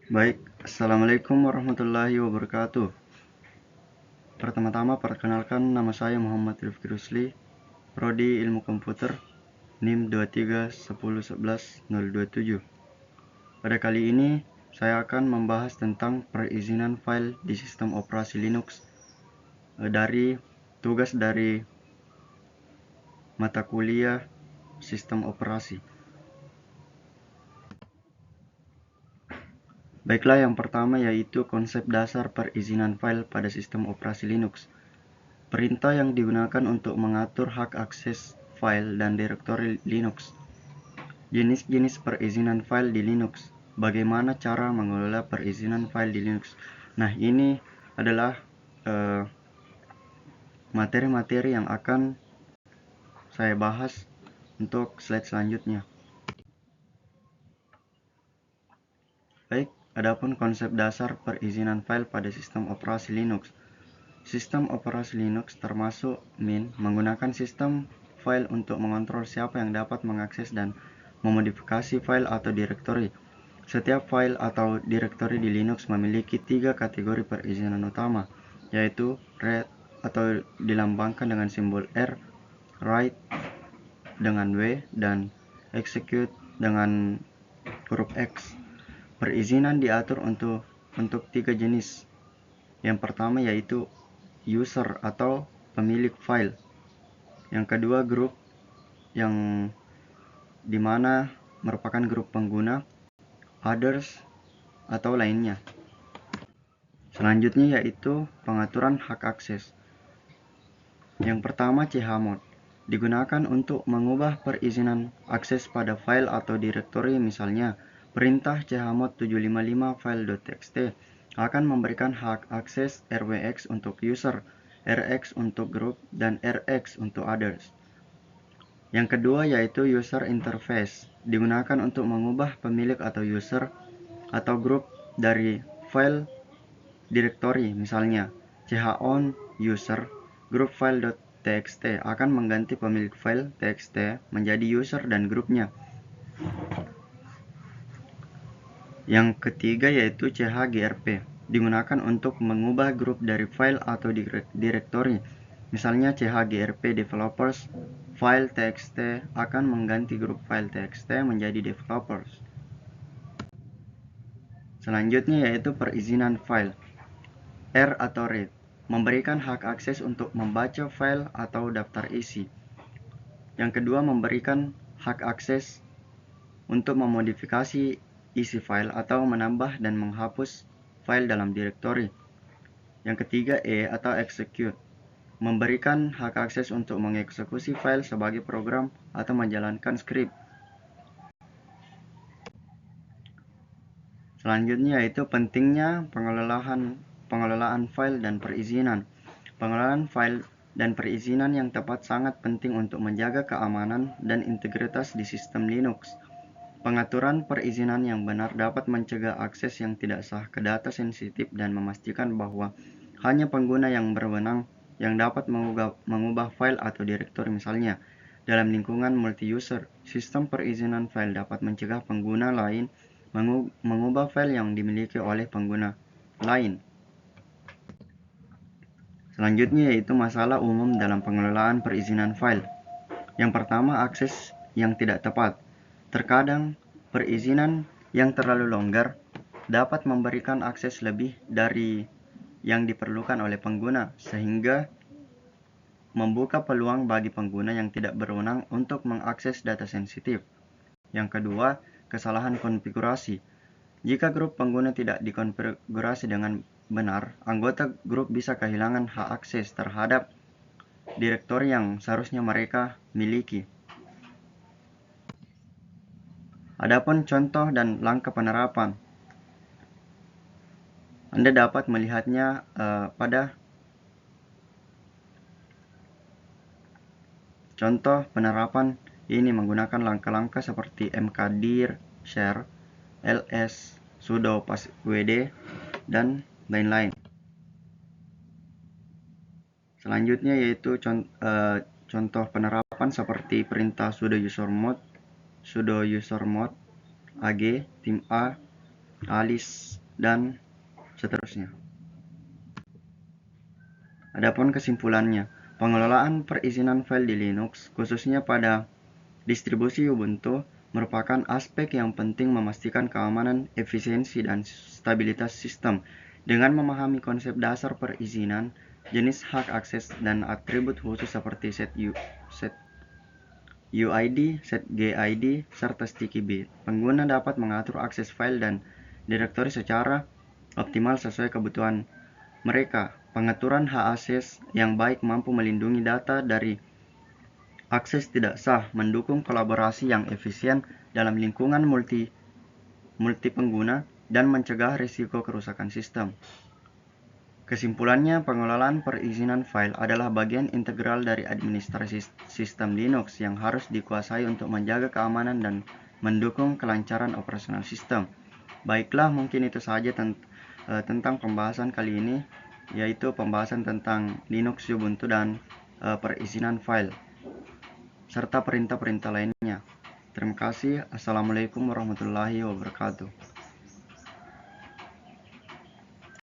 Baik, Assalamualaikum warahmatullahi wabarakatuh. Pertama-tama perkenalkan, nama saya Muhammad Rifki Rusli, Prodi Ilmu Komputer, NIM 231011-027. Pada kali ini, saya akan membahas tentang perizinan file di sistem operasi Linux dari tugas dari mata kuliah sistem operasi. Baiklah, yang pertama yaitu konsep dasar perizinan file pada sistem operasi Linux. Perintah yang digunakan untuk mengatur hak akses file dan direktori Linux. Jenis-jenis perizinan file di Linux. Bagaimana cara mengelola perizinan file di Linux. Nah, ini adalah materi-materi yang akan saya bahas untuk slide selanjutnya. Baik, adapun konsep dasar perizinan file pada sistem operasi Linux. Sistem operasi Linux termasuk Mint menggunakan sistem file untuk mengontrol siapa yang dapat mengakses dan memodifikasi file atau direktori. Setiap file atau direktori di Linux memiliki 3 kategori perizinan utama, yaitu read atau dilambangkan dengan simbol R, write dengan W, dan execute dengan huruf X. Perizinan diatur untuk 3 jenis. Yang pertama yaitu user atau pemilik file. Yang kedua grup, yang dimana merupakan grup pengguna, others atau lainnya. Selanjutnya yaitu pengaturan hak akses. Yang pertama chmod, digunakan untuk mengubah perizinan akses pada file atau direktori. Misalnya perintah chmod 755 file.txt akan memberikan hak akses rwx untuk user, rx untuk group, dan rx untuk others. Yang kedua yaitu user interface, digunakan untuk mengubah pemilik atau user atau group dari file direktori. Misalnya chown user group file.txt akan mengganti pemilik file txt menjadi user dan grupnya. Yang ketiga yaitu chgrp, digunakan untuk mengubah grup dari file atau direktori. Misalnya chgrp developers file txt akan mengganti grup file txt menjadi developers. Selanjutnya yaitu perizinan file. R atau read, memberikan hak akses untuk membaca file atau daftar isi. Yang kedua memberikan hak akses untuk memodifikasi isi file atau menambah dan menghapus file dalam direktori. Yang ketiga E atau execute, memberikan hak akses untuk mengeksekusi file sebagai program atau menjalankan script. Selanjutnya yaitu pentingnya pengelolaan file dan perizinan. Pengelolaan file dan perizinan yang tepat sangat penting untuk menjaga keamanan dan integritas di sistem Linux. Pengaturan perizinan yang benar dapat mencegah akses yang tidak sah ke data sensitif dan memastikan bahwa hanya pengguna yang berwenang yang dapat mengubah file atau direktori. Misalnya, dalam lingkungan multi-user, sistem perizinan file dapat mencegah pengguna lain mengubah file yang dimiliki oleh pengguna lain. Selanjutnya yaitu masalah umum dalam pengelolaan perizinan file. Yang pertama, akses yang tidak tepat. Terkadang perizinan yang terlalu longgar dapat memberikan akses lebih dari yang diperlukan oleh pengguna, sehingga membuka peluang bagi pengguna yang tidak berwenang untuk mengakses data sensitif. Yang kedua, kesalahan konfigurasi. Jika grup pengguna tidak dikonfigurasi dengan benar, anggota grup bisa kehilangan hak akses terhadap direktori yang seharusnya mereka miliki. Adapun contoh dan langkah penerapan, Anda dapat melihatnya pada contoh penerapan ini menggunakan langkah-langkah seperti mkdir, share, ls, sudo passwd, dan lain-lain. Selanjutnya yaitu contoh penerapan seperti perintah sudo usermod ag tim a Alice, dan seterusnya. Adapun kesimpulannya, pengelolaan perizinan file di Linux, khususnya pada distribusi Ubuntu, merupakan aspek yang penting memastikan keamanan, efisiensi, dan stabilitas sistem. Dengan memahami konsep dasar perizinan, jenis hak akses, dan atribut khusus seperti set UID, set GID, serta sticky bit, pengguna dapat mengatur akses file dan direktori secara optimal sesuai kebutuhan mereka. Pengaturan hak akses yang baik mampu melindungi data dari akses tidak sah, mendukung kolaborasi yang efisien dalam lingkungan multi pengguna, dan mencegah risiko kerusakan sistem. Kesimpulannya, pengelolaan perizinan file adalah bagian integral dari administrasi sistem Linux yang harus dikuasai untuk menjaga keamanan dan mendukung kelancaran operasional sistem. Baiklah, mungkin itu saja tentang pembahasan kali ini, yaitu pembahasan tentang Linux, Ubuntu, dan perizinan file, serta perintah-perintah lainnya. Terima kasih. Assalamualaikum warahmatullahi wabarakatuh.